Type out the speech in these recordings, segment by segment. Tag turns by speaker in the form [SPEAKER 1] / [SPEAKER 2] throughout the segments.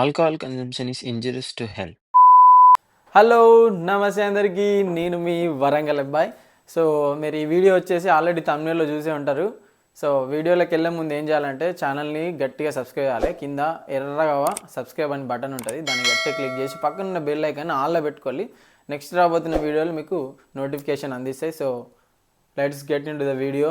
[SPEAKER 1] Alcohol consumption is injurious to health.
[SPEAKER 2] Hello నమస్తే అందరికీ, నేను మీ వరంగల్ అబ్బాయి. సో మీరు ఈ వీడియో వచ్చేసి ఆల్రెడీ తమిళలో చూసే ఉంటారు. సో వీడియోలోకి వెళ్ళే ముందు ఏం చేయాలంటే ఛానల్ని గట్టిగా సబ్స్క్రైబ్ చేయాలి. కింద ఎర్రగా సబ్స్క్రైబ్ అని బటన్ ఉంటుంది, దాన్ని గట్టిగా క్లిక్ చేసి పక్కన ఉన్న బెల్ ఐకాన్ ఆన్లో పెట్టుకోవాలి. నెక్స్ట్ రాబోతున్న వీడియోలు మీకు నోటిఫికేషన్ అందిస్తాయి. So let's get in to the video.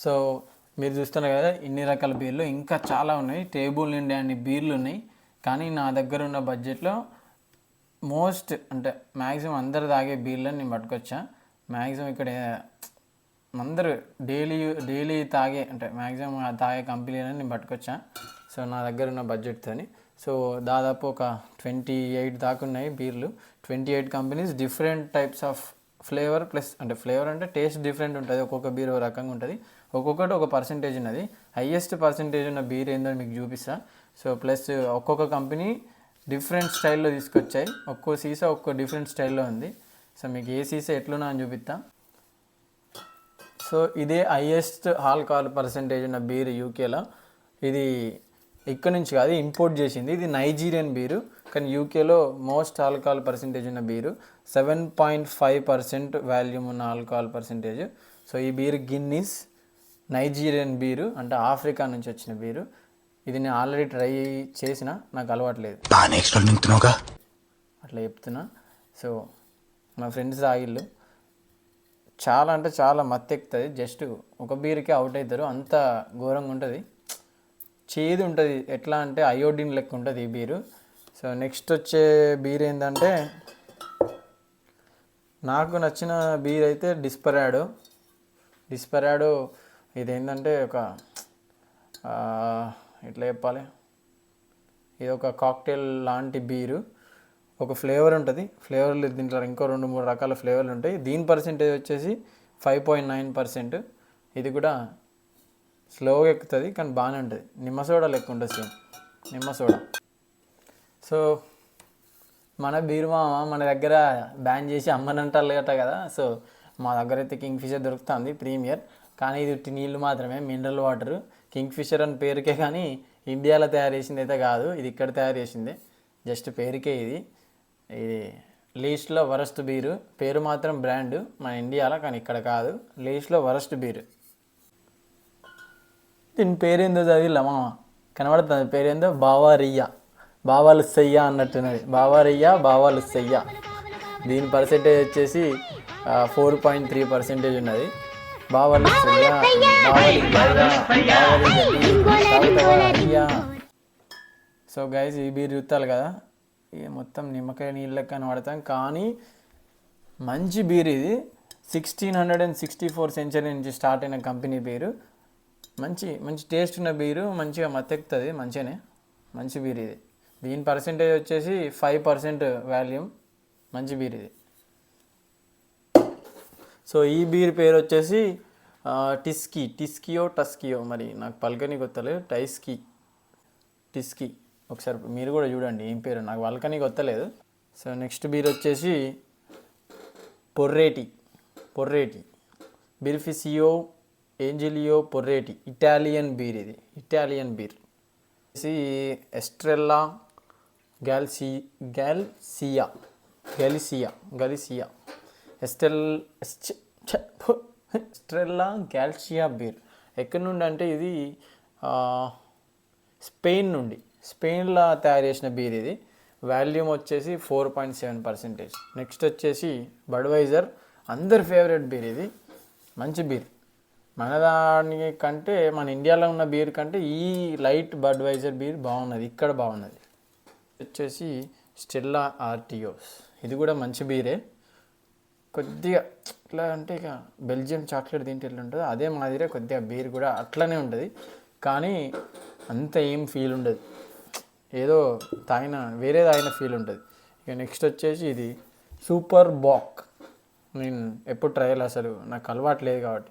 [SPEAKER 2] So మీరు చూస్తున్నారు కదా, ఇన్ని రకాల బీర్లు ఇంకా చాలా ఉన్నాయి. టేబుల్ నిండా అన్ని బీర్లు ఉన్నాయి. కానీ నా దగ్గర ఉన్న బడ్జెట్లో అంటే మ్యాక్సిమం అందరు తాగే బీర్లను నేను పట్టుకొచ్చా. మ్యాక్సిమం ఇక్కడ అందరూ డైలీ తాగే అంటే మ్యాక్సిమం తాగే కంపెనీలను నేను పట్టుకొచ్చా. సో నా దగ్గర ఉన్న బడ్జెట్తో సో దాదాపు ఒక 28 దాకా ఉన్నాయి బీర్లు. 28 companies, different types of flavour flavour అంటే టేస్ట్ డిఫరెంట్ ఉంటుంది. ఒక్కొక్క బీర్ ఒక రకంగా ఉంటుంది, ఒక్కొక్కటి ఒక పర్సంటేజ్ ఉన్నది. హైయెస్ట్ పర్సంటేజ్ ఉన్న బీర్ ఏందో మీకు చూపిస్తా. సో ప్లస్ ఒక్కొక్క కంపెనీ డిఫరెంట్ స్టైల్లో తీసుకొచ్చాయి. ఒక్కో సీసా ఒక్కో డిఫరెంట్ స్టైల్లో ఉంది. సో మీకు ఏ సీసా ఎట్లున్నా అని చూపిస్తా. సో ఇదే హైయెస్ట్ ఆల్కహాల్ పర్సంటేజ్ ఉన్న బీర్ యూకేలో. ఇది ఇక్కడ నుంచి కాదు, ఇంపోర్ట్ చేసింది. ఇది నైజీరియన్ బీరు, కానీ యూకేలో మోస్ట్ ఆల్కహాల్ పర్సంటేజ్ ఉన్న బీరు. 7.5% వాల్యూమ్ ఉన్న ఆల్కహాల్ పర్సంటేజ్. సో ఈ బీరు గిన్నీస్ నైజీరియన్ బీరు, అంటే ఆఫ్రికా నుంచి వచ్చిన బీరు. ఇది నేను ఆల్రెడీ ట్రై చేసిన, నాకు అలవాట్లేదు, అట్లా చెప్తున్నా. సో మా ఫ్రెండ్స్ తాగిళ్ళు చాలా అంటే చాలా మత్తెక్కుతుంది. జస్ట్ ఒక బీర్కే అవుట్ అవుతారు, అంత ఘోరంగా ఉంటుంది, చేదు ఉంటుంది. ఎట్లా అంటే అయోడిన్ లెక్క ఉంటుంది ఈ బీరు. సో నెక్స్ట్ వచ్చే బీర్ ఏంటంటే, నాకు నచ్చిన బీర్ అయితే డిస్పరాడో. ఇదేంటంటే ఒక ఎట్లా చెప్పాలి, ఇది ఒక కాక్టైల్ లాంటి బీరు. ఒక ఫ్లేవర్ ఉంటుంది, ఫ్లేవర్లు దీంట్లో ఇంకో 2-3 రకాల ఫ్లేవర్లు ఉంటాయి. దీని పర్సెంటేజ్ వచ్చేసి 5.9%. ఇది కూడా స్లోగా ఎక్కుతుంది, కానీ బాగానే ఉంటుంది. నిమ్మ సోడా లెక్క ఉంటుంది, సేమ్ నిమ్మ సోడా. సో మన బీరు మామ మన దగ్గర బ్యాన్ చేసి అమ్మనంటారు కదా. సో మా దగ్గర అయితే కింగ్ ఫిషర్ దొరుకుతుంది ప్రీమియర్, కానీ ఇది నీళ్ళు మాత్రమే, మినరల్ వాటర్. కింగ్ ఫిషర్ అని పేరుకే, కానీ ఇండియాలో తయారు చేసింది అయితే కాదు, ఇది ఇక్కడ తయారు చేసిందే, జస్ట్ పేరుకే. ఇది లీస్ట్లో వరస్ట్ బీరు. పేరు మాత్రం బ్రాండ్ మన ఇండియాలో, కానీ ఇక్కడ కాదు. లీస్ట్లో వరస్ట్ బీరు. దీని పేరేందో చదివిలా మామ, కనబడుతుంది పేరేందో, బావారియా. బావాలు సెయ్య అన్నట్టున్నది, బావాలు సెయ్య. దీని పర్సెంటేజ్ వచ్చేసి 4.3% ఉన్నది. బావాలు సెయ్య, సో గైస్ ఈ బీర్ చూస్తారు కదా, ఇక మొత్తం నిమ్మకాయ నీళ్ళకి కనబడతాం, కానీ మంచి బీర్ ఇది. 1664 సెంచరీ నుంచి స్టార్ట్ అయిన కంపెనీ బీరు. మంచి టేస్ట్ ఉన్న బీరు, మంచిగా మత్తెక్కుతుంది, మంచి బీర్ ఇది. దీని పర్సెంటేజ్ వచ్చేసి 5% వాల్యూమ్, మంచి బీర్ ఇది. సో ఈ బీర్ పేరు వచ్చేసి టస్కియో, మరి నాకు పలకని కొత్తలేదు, టిస్కీ. ఒకసారి మీరు కూడా చూడండి ఏం పేరు, నాకు పలకని కొత్తలేదు. సో నెక్స్ట్ బీర్ వచ్చేసి Poretti Birrificio Angelo Poretti, Italian beer. ఇది Italian beer. Estrella Galicia Estrella Galicia beer. ఎక్కడి నుండి అంటే ఇది స్పెయిన్లో తయారు చేసిన బీర్ ఇది. వాల్యూమ్ వచ్చేసి 4.7%. నెక్స్ట్ వచ్చేసి బడ్వైజర్, అందరి ఫేవరెట్ బీర్ ఇది. మంచి బీర్, మన దాని కంటే, మన ఇండియాలో ఉన్న బీర్ కంటే ఈ లైట్ బడ్వైజర్ బీర్ బాగున్నది, ఇక్కడ బాగున్నది. వచ్చేసి స్టెల్లా ఆర్టియోస్, ఇది కూడా మంచి బీరే. కొద్దిగా ఎట్లా అంటే ఇక బెల్జియం చాక్లెట్ తింటే ఎట్లా ఉంటుందో అదే మాదిరే కొద్దిగా బీర్ కూడా అట్లనే ఉంటుంది, కానీ అంత ఏం ఫీల్ ఉండదు, ఏదో వేరే తాగిన ఫీల్ ఉంటుంది. ఇక నెక్స్ట్ వచ్చేసి ఇది సూపర్ బాక్. నేను ఎప్పుడు ట్రయల్ అసలు నాకు అలవాట్లేదు కాబట్టి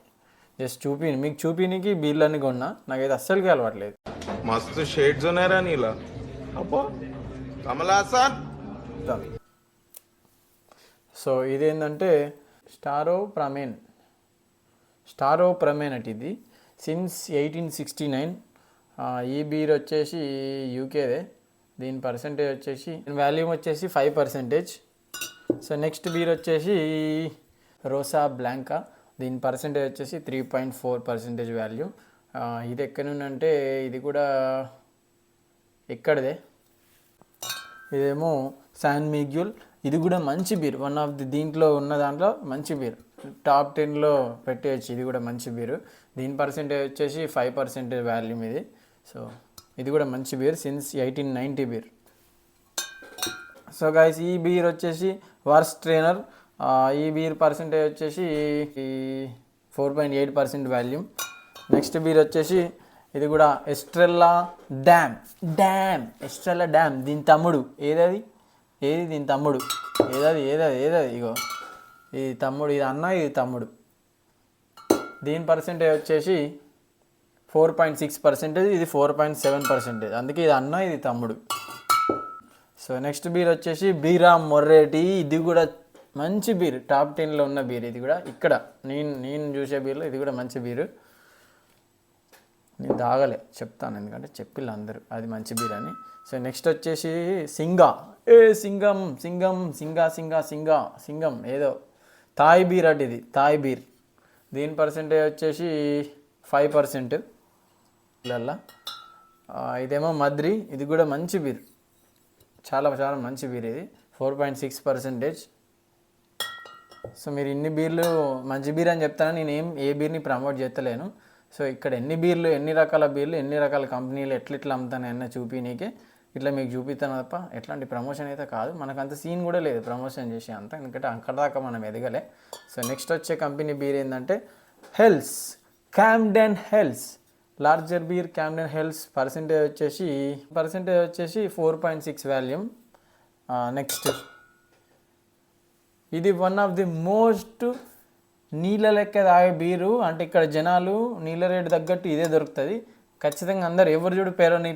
[SPEAKER 2] జస్ట్ మీకు చూపినికి బీర్లన్నీ కొన్నా, నాకైతే అస్సలుకి అలవాట్లేదు.
[SPEAKER 3] मस्त शेड्स होणार नीला అబ్బో కమలాసన్.
[SPEAKER 2] సో ఇదేంటంటే స్టారోప్రమేన్ అట్ ఇది సిన్స్ 1869. ఈ బీర్ వచ్చేసి యూకేదే. దీని పర్సంటేజ్ వచ్చేసి వాల్యూమ్ వచ్చేసి 5%. సో నెక్స్ట్ బీర్ వచ్చేసి రోసా బ్లాంకా. దీని పర్సంటేజ్ వచ్చేసి 3.4% వాల్యూ. ఇది ఎక్కడి నుండి అంటే ఇది కూడా ఎక్కడిదే, ఇదేమో శాన్ మిగ్యూల్. ఇది కూడా మంచి బీర్, వన్ ఆఫ్ ది దీంట్లో ఉన్న దాంట్లో మంచి బీర్, టాప్ 10లో పెట్టేయచ్చు. ఇది కూడా మంచి బీరు. దీని పర్సెంటేజ్ వచ్చేసి 5% వాల్యూమ్ ఇది. సో ఇది కూడా మంచి beer, since 1890 beer. So guys ఈ బీర్ వచ్చేసి వర్స్ ట్రైనర్. ఈ బీర్ పర్సెంటేజ్ వచ్చేసి 4.8% వాల్యూమ్. నెక్స్ట్ బీర్ వచ్చేసి ఇది కూడా ఎస్ట్రెల్లా డ్యామ్. దీని తమ్ముడు ఏది దీని తమ్ముడు ఏదది ఇగో ఇది తమ్ముడు, ఇది అన్న, ఇది తమ్ముడు. దీని పర్సెంటేజ్ వచ్చేసి 4.6%, ఇది 4.7%. అందుకే ఇది అన్న, ఇది తమ్ముడు. సో నెక్స్ట్ బీర్ వచ్చేసి బీరా మొర్రేటి. ఇది కూడా మంచి బీర్, టాప్ 10లో ఉన్న బీర్. ఇది కూడా ఇక్కడ నేను చూసే బీర్లో ఇది కూడా మంచి బీరు. నేను తాగలే, చెప్తాను, ఎందుకంటే చెప్పిళ్ళు అందరూ అది మంచి బీర్ అని. సో నెక్స్ట్ వచ్చేసి సింగం ఏదో థాయ్ బీర్ అటు, ఇది థాయ్ బీర్. దీని పర్సెంటేజ్ వచ్చేసి 5%. ఇదేమో మద్రి. ఇది కూడా మంచి బీర్, చాలా మంచి బీర్. ఇది 4.6%. సో మీరు ఇన్ని బీర్లు మంచి బీర్ అని చెప్తాను, నేను ఏ బీర్ని ప్రమోట్ చేస్తలేను. సో ఇక్కడ ఎన్ని బీర్లు, ఎన్ని రకాల బీర్లు, ఎన్ని రకాల కంపెనీలు ఎట్లా అమ్ముతాను అన్న చూపినీకే ఇట్లా మీకు చూపిస్తాను తప్ప ఎట్లాంటి ప్రమోషన్ అయితే కాదు. మనకు అంత సీన్ కూడా లేదు ప్రమోషన్ చేసే అంత, ఎందుకంటే అక్కడ దాకా మనం ఎదగలే. సో నెక్స్ట్ వచ్చే కంపెనీ బీర్ ఏంటంటే క్యామ్డెన్ హెల్స్ లార్జర్ బీర్. క్యామ్డెన్ హెల్స్ పర్సెంటేజ్ వచ్చేసి 4.6 వాల్యూమ్. నెక్స్ట్ ఇది వన్ ఆఫ్ ది మోస్ట్ నీళ్ళ లెక్క తాగే బీరు. అంటే ఇక్కడ జనాలు నీళ్ళ రేటు తగ్గట్టు ఇదే దొరుకుతుంది ఖచ్చితంగా. అందరు ఎవరు చూడు పెరోనీ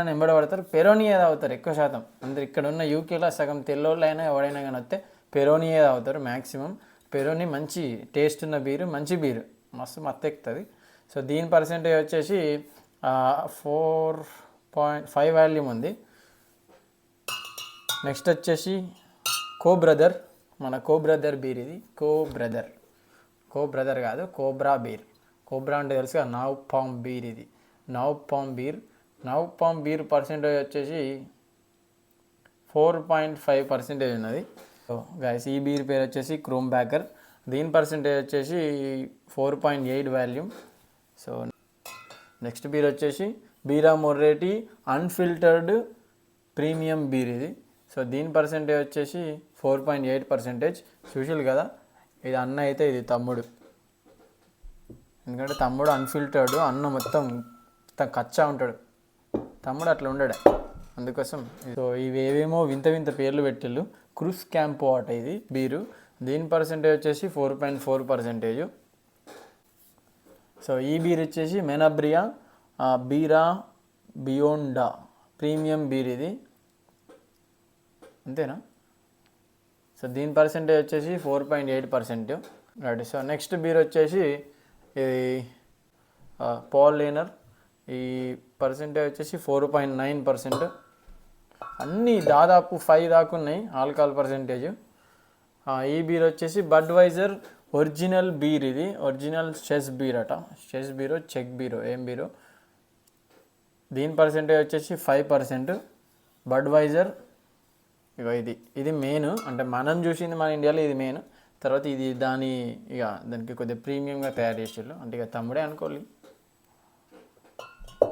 [SPEAKER 2] అని ఎంబడబడతారు, పెరోనీయే తాగుతారు ఎక్కువ శాతం. అందరు ఇక్కడ ఉన్న యూకేలో సగం తెల్లోళ్ళు అయినా ఎవడైనా కానీ వస్తే పెరోనీయే తాగుతారు మ్యాక్సిమం. పెరోనీ మంచి టేస్ట్ ఉన్న బీరు, మంచి బీరు, మస్తు మత్తెక్కుతుంది. సో దీని పర్సెంటేజ్ వచ్చేసి 4.5 వాల్యూమ్ ఉంది. నెక్స్ట్ వచ్చేసి కోబ్రదర్, మన కోబ్రదర్ బీర్. ఇది కోబ్రదర్ కాదు, కోబ్రా బీర్. కోబ్రా అంటే తెలుసుగా, నవ్ పామ్ బీర్. ఇది నవ్ పామ్ బీర్ పర్సెంటేజ్ వచ్చేసి 4.5% ఉన్నది. సో గైస్ ఈ బీర్ పేరు వచ్చేసి క్రోమ్ బ్యాకర్. దీని పర్సెంటేజ్ వచ్చేసి 4.8 వాల్యూమ్. సో నెక్స్ట్ బీర్ వచ్చేసి బీరా మొర్రేటి అన్ఫిల్టర్డ్ ప్రీమియం బీర్. ఇది సో దీని పర్సెంటేజ్ వచ్చేసి 4.8%. చూసారు కదా, ఇది అన్న అయితే ఇది తమ్ముడు, ఎందుకంటే తమ్ముడు అన్ఫిల్టర్డ్, అన్న మొత్తం కచ్చా ఉంటాడు, తమ్ముడు అట్లా ఉండడు అందుకోసం. సో ఇవేమో వింత పేర్లు పెట్టిళ్ళు. క్రూస్ క్యాంపో అట ఇది బీరు. దీని పర్సెంటేజ్ వచ్చేసి 4.4%. సో ఈ బీర్ వచ్చేసి మెనబ్రియా బీరా బియోండా ప్రీమియం బీర్. ఇది అంతేనా? సో దీని పర్సెంటేజ్ వచ్చేసి 4.8%. రైట్. సో నెక్స్ట్ బీర్ వచ్చేసి ఇది పాల్ లేనర్. ఈ పర్సెంటేజ్ వచ్చేసి 4.9%. అన్నీ దాదాపు 5 దాకా ఉన్నాయి ఆల్కహాల్ పర్సెంటేజ్. ఈ బీర్ వచ్చేసి బడ్వైజర్ ఒరిజినల్ బీర్. ఇది ఒరిజినల్ చెస్ బీర్ అట, చెక్ బీరో ఏం బీరో. దీని పర్సెంటేజ్ వచ్చేసి 5%. బడ్వైజర్ ఇక ఇది మెయిన్, అంటే మనం చూసింది మన ఇండియాలో ఇది మెయిన్. తర్వాత ఇది దానికి కొద్దిగా ప్రీమియంగా తయారు చేసేళ్ళు, అంటే ఇక తమ్ముడే అనుకోవాలి.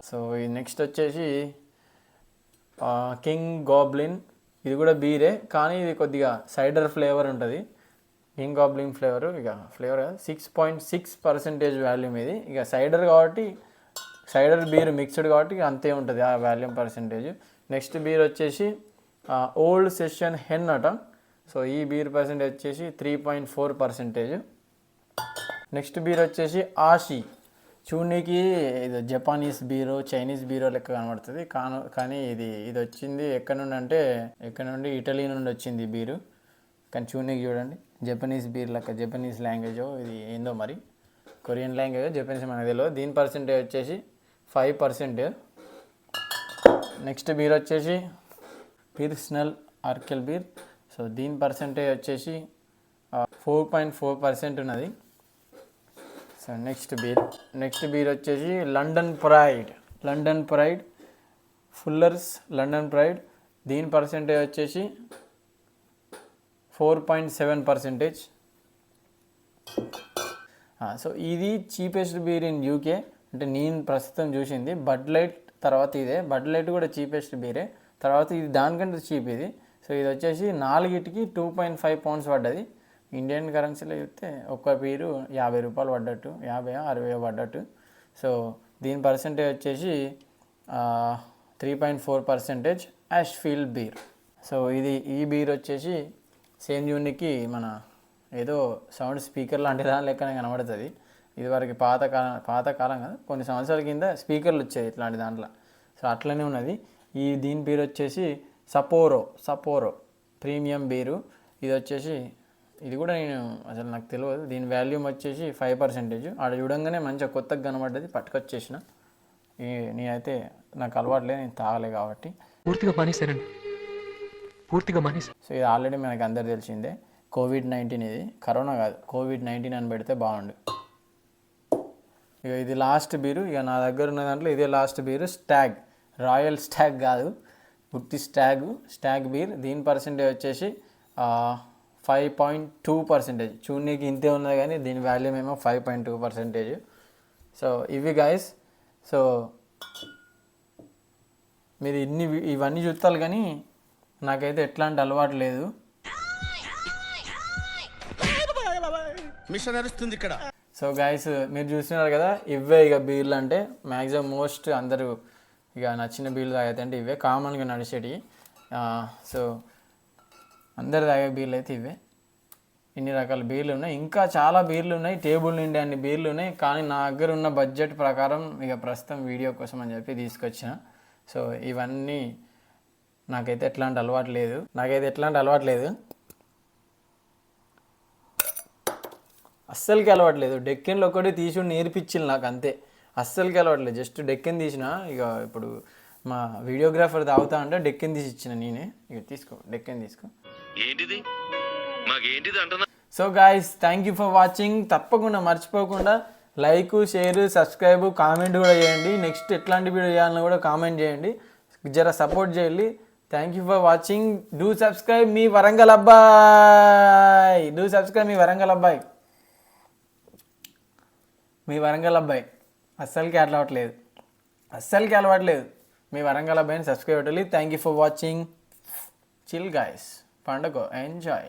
[SPEAKER 2] సో ఈ నెక్స్ట్ వచ్చేసి కింగ్ గాబ్లిన్. ఇది కూడా బీరే, కానీ ఇది కొద్దిగా సైడర్ ఫ్లేవర్ ఉంటుంది. King goblin flavour 6.6% volume. ఇది ఇక సైడర్ కాబట్టి, సైడర్ బీర్ మిక్స్డ్ కాబట్టి అంతే ఉంటుంది ఆ వాల్యూమ్ పర్సెంటేజ్. నెక్స్ట్ బీర్ వచ్చేసి ఓల్డ్ సెషన్ హెన్ అట. సో ఈ బీర్ పర్సెంటేజ్ వచ్చేసి 3.4%. నెక్స్ట్ బీర్ వచ్చేసి చూడనీకి ఇది జపానీస్ బీరో చైనీస్ బీరో లెక్క కనబడుతుంది కానీ ఇది వచ్చింది ఎక్కడ నుండి ఇటలీ నుండి వచ్చింది ఈ బీరు. కానీ చూడనీకి చూడండి జపనీస్ బీర్ లెక్క, జపనీస్ లాంగ్వేజో ఇది ఏందో మరి, కొరియన్ లాంగ్వేజ్ జపనీస్ మనకు తెలియదు. దీని పర్సెంటేజ్ వచ్చేసి 5%. నెక్స్ట్ బీర్ వచ్చేసి పిల్స్నర్ అర్కెల్ బీర్. సో దీని పర్సెంటేజ్ వచ్చేసి 4.4% ఉన్నది. సో నెక్స్ట్ బీర్ వచ్చేసి లండన్ ప్రైడ్ ఫుల్లర్స్ లండన్ ప్రైడ్. దీని పర్సెంటేజ్ వచ్చేసి 4.7%. సో ఇది చీపెస్ట్ బీర్ ఇన్ యూకే, అంటే నేను ప్రస్తుతం చూసింది. బడ్ లైట్ తర్వాత ఇదే, బడ్ లైట్ కూడా చీపెస్ట్ బీరే, తర్వాత ఇది దానికంటే చీప్ ఇది. సో ఇది వచ్చేసి 4కి 2.5 pounds పడ్డది. ఇండియన్ కరెన్సీలో చూస్తే ఒక్క బీరు 50 రూపాయలు పడ్డట్టు, 50-60 పడ్డట్టు. సో దీని పర్సెంటేజ్ వచ్చేసి 3.4% యాష్ఫీల్డ్ బీర్. సో ఈ బీర్ వచ్చేసి సేమ్ యూనిక్కి మన ఏదో సౌండ్ స్పీకర్ లాంటి దాని లెక్కనే కనబడుతుంది. ఇదివరకు పాతకాలం కదా, కొన్ని సంవత్సరాల కింద స్పీకర్లు వచ్చాయి ఇట్లాంటి దాంట్లో. సో అట్లనే ఉన్నది. దీని బీర్ వచ్చేసి సపోరో ప్రీమియం బీరు. ఇది వచ్చేసి ఇది కూడా అసలు నాకు తెలియదు. దీని వాల్యూమ్ వచ్చేసి 5%. ఆడ చూడంగానే మంచిగా కొత్తగా కనబడ్డది, పట్టుకొచ్చేసిన. నేనైతే నాకు అలవాట్లేదు, నేను తాగలే కాబట్టి
[SPEAKER 4] పూర్తిగా మానేశారండి.
[SPEAKER 2] సో ఇది ఆల్రెడీ మనకు అందరు తెలిసిందే, COVID-19. ఇది కరోనా కాదు, COVID-19 అని పెడితే బాగుండు. ఇక ఇది లాస్ట్ బీరు. ఇక నా దగ్గర ఉన్న దాంట్లో ఇదే లాస్ట్ బీరు. రాయల్ స్టాగ్ కాదు, గుర్తి స్టాగ్ బీర్. దీని పర్సెంటేజ్ వచ్చేసి 5.2%. చూడనీకి ఇంతే ఉన్నది కానీ దీని వాల్యూమ్ ఏమో 5.2%. సో ఇవి గైస్. సో మీరు ఇవన్నీ చూస్తారు కానీ నాకైతే ఎట్లాంటి అలవాటు లేదు.
[SPEAKER 3] మిషన్ నడుస్తుంది ఇక్కడ.
[SPEAKER 2] సో గైస్ మీరు చూస్తున్నారు కదా, ఇవే ఇక బీర్లు అంటే మ్యాక్సిమం మోస్ట్ అందరూ ఇక నచ్చిన బీర్లు తాగైతే అంటే ఇవే కామన్గా నడిచేటివి. సో అందరు తాగే బీర్లు అయితే ఇవే. ఇన్ని రకాల బీర్లు ఉన్నాయి, ఇంకా చాలా బీర్లు ఉన్నాయి, టేబుల్ నిండి అన్ని బీర్లు ఉన్నాయి. కానీ నా దగ్గర ఉన్న బడ్జెట్ ప్రకారం ఇక ప్రస్తుతం వీడియో కోసం అని చెప్పి తీసుకొచ్చిన. సో ఇవన్నీ నాకైతే ఎట్లాంటి అలవాటు లేదు, అస్సలకి అలవాటు లేదు. డెక్కెన్లో ఒకటి తీసుకుని నేర్పించింది నాకు, అంతే. అస్సలకి అలవాటు లేదు, జస్ట్ డెక్కెన్ తీసిన. ఇక ఇప్పుడు మా వీడియోగ్రాఫర్ తాగుతా అంటే డెక్కెన్ తీసి ఇచ్చిన నేనే. ఇక తీసుకో, డెక్కెన్ తీసుకో. So guys, thank you for watching. తప్పకుండా మర్చిపోకుండా లైక్, షేర్, సబ్స్క్రైబ్, కామెంట్ కూడా చేయండి. నెక్స్ట్ ఎట్లాంటి వీడియో చేయాలని కూడా కామెంట్ చేయండి, జర సపోర్ట్ చేయండి. Thank you for watching. Do subscribe మీ వరంగల్ అబ్బాయి. అస్సలకి అలవాట్లేదు. మీ వరంగల్ అబ్బాయిని సబ్స్క్రైబ్ పెట్టాలి. Thank you for watching. Chill guys, పండుగ ఎంజాయ్.